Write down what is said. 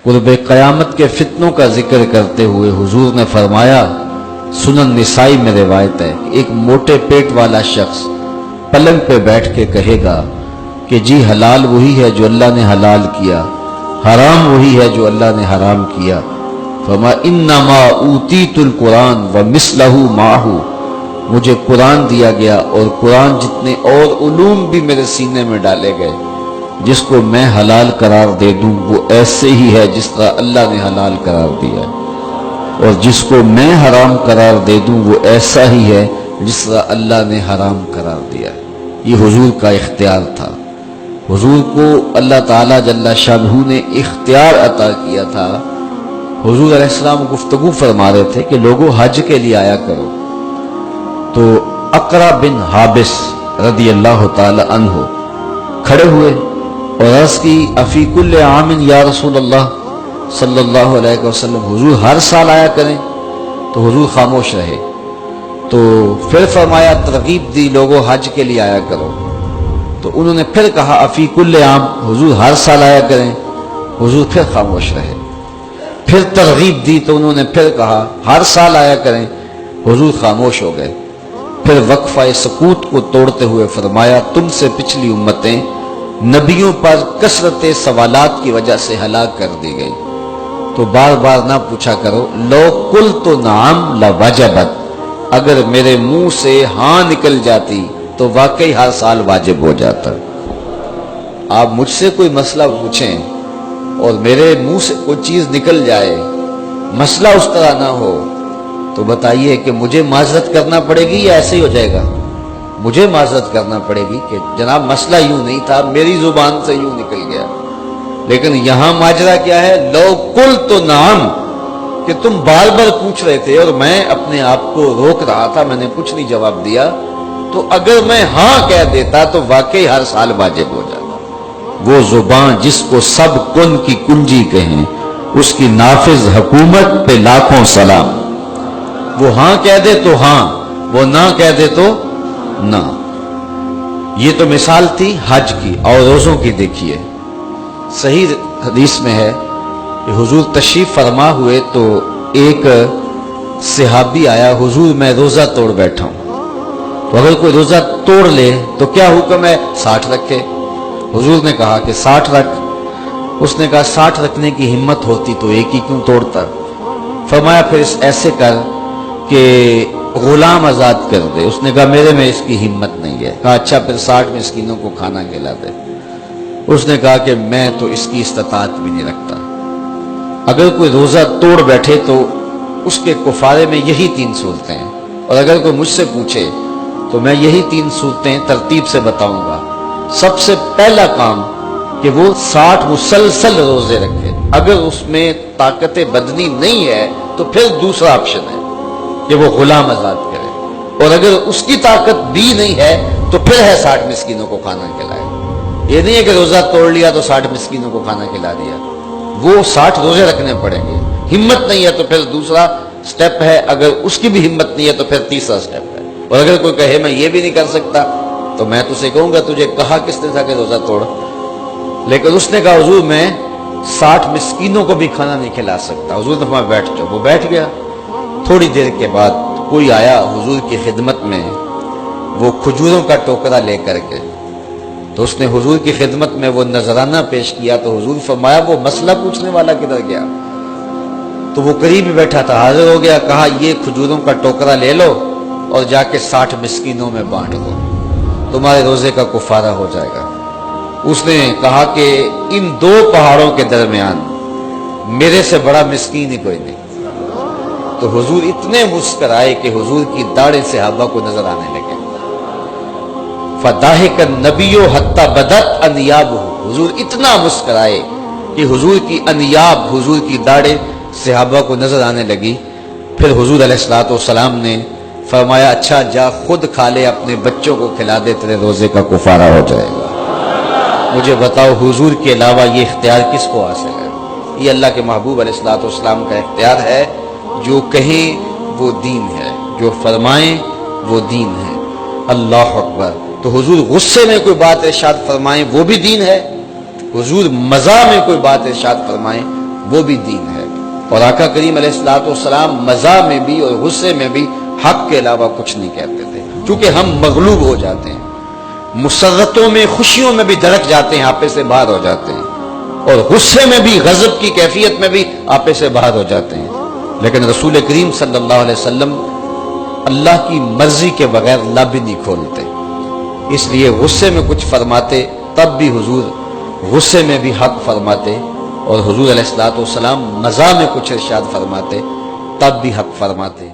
قرب قیامت کے فتنوں کا ذکر کرتے ہوئے حضور نے فرمایا، سنن نسائی میں روایت ہے کہ ایک موٹے پیٹ والا شخص پلنگ پہ بیٹھ کے کہے گا کہ جی حلال وہی ہے جو اللہ نے حلال کیا، حرام وہی ہے جو اللہ نے حرام کیا۔ فما انما اوتیت القرآن ومثلہ معہ، مجھے قرآن دیا گیا اور قرآن جتنے اور علوم بھی میرے سینے میں ڈالے گئے، جس کو میں حلال قرار دے دوں وہ ایسے ہی ہے جس طرح اللہ نے حلال قرار دیا ہے، اور جس کو میں حرام قرار دے دوں وہ ایسا ہی ہے جس طرح اللہ نے حرام قرار دیا ہے۔ یہ حضور کا اختیار تھا۔ حضور کو اللہ تعالیٰ جل شانہ نے اختیار عطا کیا تھا۔ حضور علیہ السلام گفتگو فرما رہے تھے کہ لوگوں حج کے لیے آیا کرو، تو اقرا بن حابس رضی اللہ تعالی عنہ کھڑے ہوئے اور عرض کی، افی کل عام یا رسول اللہ صلی اللہ علیہ وسلم، حضور ہر سال آیا کریں؟ تو حضور خاموش رہے۔ تو پھر فرمایا، ترغیب دی، لوگوں حج کے لیے آیا کرو۔ تو انہوں نے پھر کہا، افی کل عام، حضور ہر سال آیا کریں؟ حضور پھر خاموش رہے۔ پھر ترغیب دی تو انہوں نے پھر کہا، ہر سال آیا کریں؟ حضور خاموش ہو گئے۔ پھر وقفہ سکوت کو توڑتے ہوئے فرمایا، تم سے پچھلی امتیں نبیوں پر کثرت سوالات کی وجہ سے ہلاک کر دی گئی، تو بار بار نہ پوچھا کرو۔ لو قلت نعم لوجبت، اگر میرے منہ سے ہاں نکل جاتی تو واقعی ہر سال واجب ہو جاتا۔ آپ مجھ سے کوئی مسئلہ پوچھیں اور میرے منہ سے کوئی چیز نکل جائے، مسئلہ اس طرح نہ ہو، تو بتائیے کہ مجھے معذرت کرنا پڑے گی یا ایسے ہی ہو جائے گا؟ مجھے معذرت کرنا پڑے گی کہ جناب مسئلہ یوں نہیں تھا، میری زبان سے یوں نکل گیا۔ لیکن یہاں ماجرا کیا ہے؟ لو قلت نعم، کہ تم بار بار پوچھ رہے تھے اور میں اپنے آپ کو روک رہا تھا، میں نے کچھ نہیں جواب دیا، تو اگر میں ہاں کہہ دیتا تو واقعی ہر سال واجب ہو جاتا۔ وہ زبان جس کو سب کن کی کنجی کہیں، اس کی نافذ حکومت پہ لاکھوں سلام۔ وہ ہاں کہہ دے تو ہاں، وہ نہ کہہ دے تو نہ۔ یہ تو مثال تھی حج کی، اور روزوں کی دیکھیے۔ صحیح حدیث میں ہے کہ حضور تشریف فرما ہوئے تو ایک صحابی آیا، حضور میں روزہ توڑ بیٹھا ہوں، تو اگر کوئی روزہ توڑ لے تو کیا حکم ہے؟ 60 رکھے۔ حضور نے کہا کہ 60 رکھ۔ اس نے کہا 60 رکھنے کی ہمت ہوتی تو ایک ہی کیوں توڑتا؟ فرمایا پھر ایسے کر کہ غلام آزاد کر دے۔ اس نے کہا میرے میں اس کی ہمت نہیں ہے۔ کہا اچھا پھر 60 مسکینوں کو کھانا کھلا دے۔ اس نے کہا کہ میں تو اس کی استطاعت بھی نہیں رکھتا۔ اگر کوئی روزہ توڑ بیٹھے تو اس کے کفارے میں یہی 3 صورتیں ہیں، اور اگر کوئی مجھ سے پوچھے تو میں یہی 3 صورتیں ترتیب سے بتاؤں گا۔ سب سے پہلا کام کہ وہ 60 مسلسل روزے رکھے۔ اگر اس میں طاقت بدنی نہیں ہے تو پھر دوسرا آپشن ہے کہ وہ غلام آزاد کرے، اور اگر اس کی طاقت بھی نہیں ہے تو پھر ہے 60 مسکینوں کو کھانا کھلائے۔ یہ نہیں ہے کہ روزہ توڑ لیا تو 60 مسکینوں کو کھانا کھلا دیا، وہ 60 روزے رکھنے پڑیں گے۔ ہمت نہیں ہے تو پھر دوسرا سٹیپ ہے، اگر اس کی بھی ہمت نہیں ہے تو پھر تیسرا سٹیپ ہے۔ اور اگر کوئی کہے میں یہ بھی نہیں کر سکتا تو میں تجھے کہوں گا تجھے کہا کس نے تھا کہ روزہ توڑ؟ لیکن اس نے کہا حضور میں 60 مسکینوں کو بھی کھانا نہیں کھلا سکتا۔ حضور نے فرمایا بیٹھ جاؤ۔ وہ بیٹھ گیا۔ تھوڑی دیر کے بعد کوئی آیا حضور کی خدمت میں، وہ کھجوروں کا ٹوکرا لے کر کے، تو اس نے حضور کی خدمت میں وہ نذرانہ پیش کیا، تو حضور فرمایا وہ مسئلہ پوچھنے والا کدھر گیا؟ تو وہ قریب ہی بیٹھا تھا، حاضر ہو گیا۔ کہا یہ کھجوروں کا ٹوکرا لے لو اور جا کے 60 مسکینوں میں بانٹ دو، تمہارے روزے کا کفارہ ہو جائے گا۔ اس نے کہا کہ ان 2 پہاڑوں کے درمیان میرے سے بڑا مسکین ہی کوئی نہیں۔ تو حضور اتنے مسکرائے کہ حضور کی داڑھیں صحابہ کو نظر آنے لگے۔ فضاحک النبی حتی بدت انیابہ، حضور اتنا مسکرائے کہ حضور کی انیاب، حضور کی داڑھیں صحابہ کو نظر آنے لگی۔ پھر حضور علیہ الصلوۃ والسلام نے فرمایا اچھا جا خود کھا لے، اپنے بچوں کو کھلا دے، تیرے روزے کا کفارہ ہو جائے گا۔ مجھے بتاؤ حضور کے علاوہ یہ اختیار کس کو حاصل ہے؟ یہ اللہ کے محبوب علیہ الصلوۃ والسلام کا اختیار ہے۔ جو کہیں وہ دین ہے، جو فرمائیں وہ دین ہے۔ اللہ اکبر۔ تو حضور غصے میں کوئی بات ارشاد فرمائیں وہ بھی دین ہے، حضور مزاح میں کوئی بات ارشاد فرمائیں وہ بھی دین ہے۔ اور آقا کریم علیہ السلام مزاح میں بھی اور غصے میں بھی حق کے علاوہ کچھ نہیں کہتے تھے، چونکہ ہم مغلوب ہو جاتے ہیں، مسرتوں میں خوشیوں میں بھی دھڑک جاتے ہیں، آپے سے باہر ہو جاتے ہیں، اور غصے میں بھی غضب کی کیفیت میں بھی آپے سے باہر ہو جاتے ہیں، لیکن رسول کریم صلی اللہ علیہ وسلم اللہ کی مرضی کے بغیر لب بھی نہیں کھولتے، اس لیے غصے میں کچھ فرماتے تب بھی حضور غصے میں بھی حق فرماتے، اور حضور علیہ السلام مزاح میں کچھ ارشاد فرماتے تب بھی حق فرماتے۔